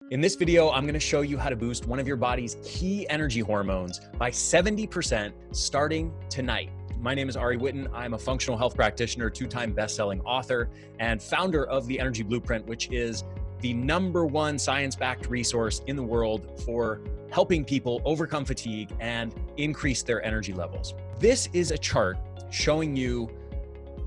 In this video, I'm gonna show you how to boost one of your body's key energy hormones by 70% starting tonight. My name is Ari Whitten. I'm a functional health practitioner, two-time best-selling author, and founder of the Energy Blueprint, which is the #1 science-backed resource in the world for helping people overcome fatigue and increase their energy levels. This is a chart showing you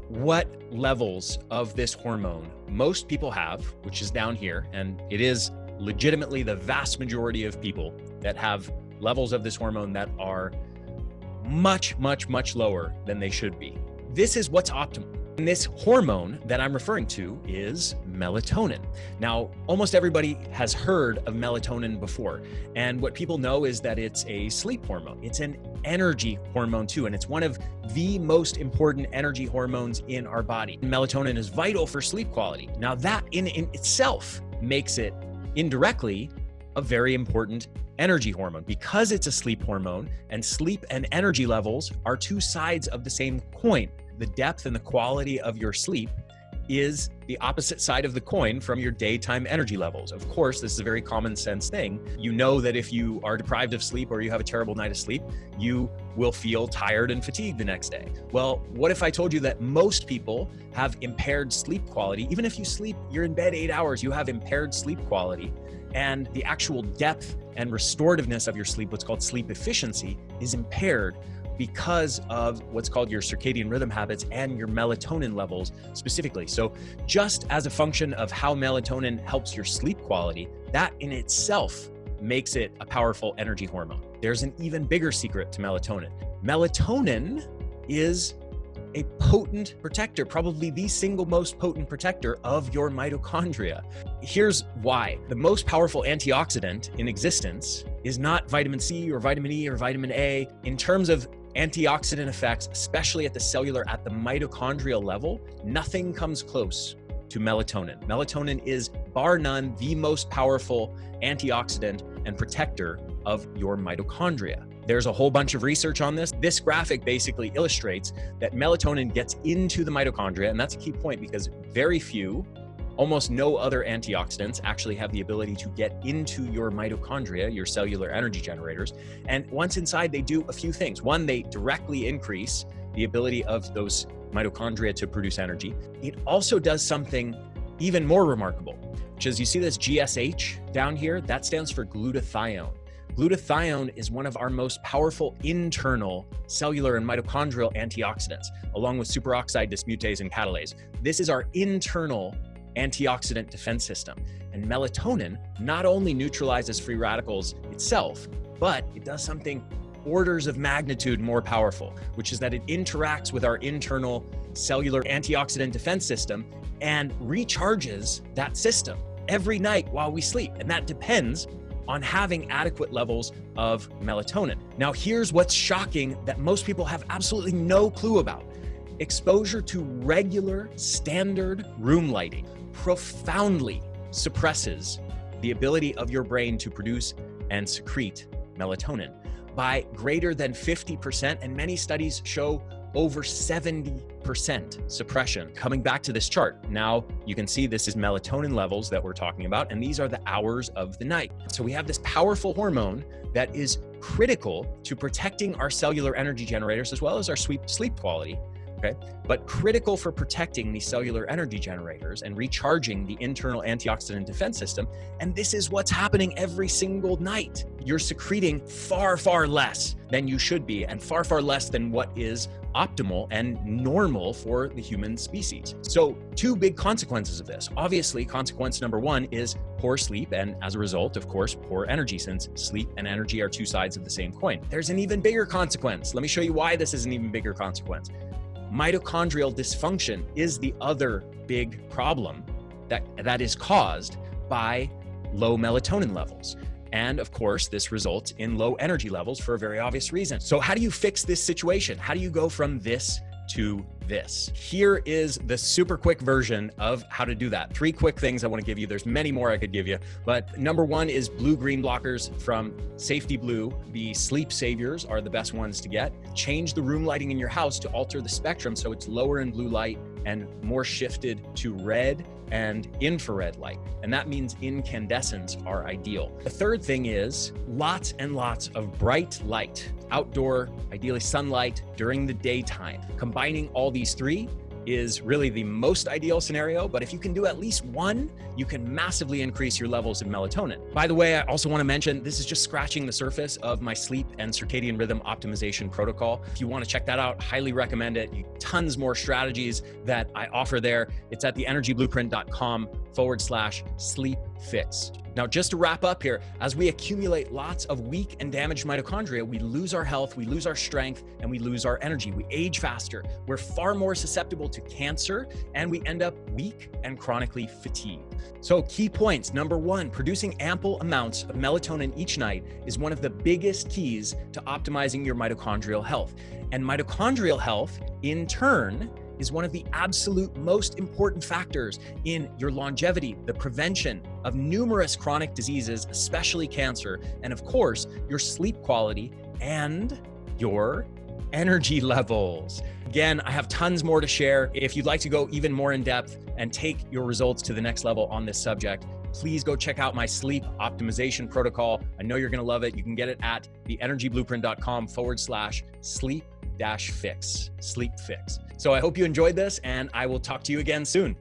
what levels of this hormone most people have, which is down here, and it is legitimately the vast majority of people that have levels of this hormone that are much, much, much lower than they should be. This is what's optimal. And this hormone that I'm referring to is melatonin. Now, almost everybody has heard of melatonin before. And what people know is that it's a sleep hormone. It's an energy hormone too. And it's one of the most important energy hormones in our body. Melatonin is vital for sleep quality. Now that in itself makes it indirectly a very important energy hormone because it's a sleep hormone, and sleep and energy levels are two sides of the same coin. The depth and the quality of your sleep is the opposite side of the coin from your daytime energy levels. Of course, this is a very common sense thing. You know that if you are deprived of sleep or you have a terrible night of sleep, you will feel tired and fatigued the next day. Well, what if I told you that most people have impaired sleep quality? Even if you sleep, you're in bed 8 hours, you have impaired sleep quality, and the actual depth and restorativeness of your sleep, what's called sleep efficiency, is impaired because of what's called your circadian rhythm habits and your melatonin levels specifically. So just as a function of how melatonin helps your sleep quality, that in itself makes it a powerful energy hormone. There's an even bigger secret to melatonin. Melatonin is a potent protector, probably the single most potent protector of your mitochondria. Here's why. The most powerful antioxidant in existence is not vitamin C or vitamin E or vitamin A. In terms of antioxidant effects, especially at the cellular, at the mitochondrial level, nothing comes close to melatonin. Melatonin is, bar none, the most powerful antioxidant and protector of your mitochondria. There's a whole bunch of research on this. This graphic basically illustrates that melatonin gets into the mitochondria, and that's a key point because very few, almost no other antioxidants actually have the ability to get into your mitochondria, your cellular energy generators. And once inside, they do a few things. One, they directly increase the ability of those mitochondria to produce energy. It also does something even more remarkable, which is, you see this GSH down here? That stands for glutathione. Glutathione is one of our most powerful internal cellular and mitochondrial antioxidants, along with superoxide dismutase and catalase. This is our internal antioxidant defense system. And melatonin not only neutralizes free radicals itself, but it does something orders of magnitude more powerful, which is that it interacts with our internal cellular antioxidant defense system and recharges that system every night while we sleep. And that depends on having adequate levels of melatonin. Now, here's what's shocking that most people have absolutely no clue about. Exposure to regular standard room lighting profoundly suppresses the ability of your brain to produce and secrete melatonin by greater than 50%, and many studies show over 70% suppression. Coming back to this chart, now you can see this is melatonin levels that we're talking about, and these are the hours of the night. So we have this powerful hormone that is critical to protecting our cellular energy generators as well as our sleep quality. Okay, but critical for protecting the cellular energy generators and recharging the internal antioxidant defense system. And this is what's happening every single night. You're secreting far, far less than you should be, and far, far less than what is optimal and normal for the human species. So two big consequences of this. Obviously, consequence number one is poor sleep, and as a result, of course, poor energy, since sleep and energy are two sides of the same coin. There's an even bigger consequence. Let me show you why this is an even bigger consequence. Mitochondrial dysfunction is the other big problem that is caused by low melatonin levels. And of course, this results in low energy levels for a very obvious reason. So how do you fix this situation? How do you go from this to this? Here is the super quick version of how to do that. 3 quick things I want to give you. There's many more I could give you, but number 1 is blue-green blockers from Safety Blue. The sleep saviors are the best ones to get. Change the room lighting in your house to alter the spectrum so it's lower in blue light, and more shifted to red and infrared light. And that means incandescents are ideal. The third thing is lots and lots of bright light, outdoor, ideally sunlight during the daytime. Combining all these three is really the most ideal scenario, but if you can do at least one, you can massively increase your levels of melatonin. By the way, I also want to mention, this is just scratching the surface of my sleep and circadian rhythm optimization protocol. If you want to check that out, highly recommend it. Tons more strategies that I offer there. It's at theenergyblueprint.com/sleep fix. Now, just to wrap up here, as we accumulate lots of weak and damaged mitochondria, we lose our health, we lose our strength, and we lose our energy. We age faster. We're far more susceptible to cancer, and we end up weak and chronically fatigued. So key points. Number one, producing ample amounts of melatonin each night is one of the biggest keys to optimizing your mitochondrial health. And mitochondrial health, in turn, is one of the absolute most important factors in your longevity, the prevention of numerous chronic diseases, especially cancer, and of course, your sleep quality and your energy levels. Again, I have tons more to share. If you'd like to go even more in depth and take your results to the next level on this subject, please go check out my sleep optimization protocol. I know you're going to love it. You can get it at theenergyblueprint.com/sleep-fix, sleep fix. So I hope you enjoyed this, and I will talk to you again soon.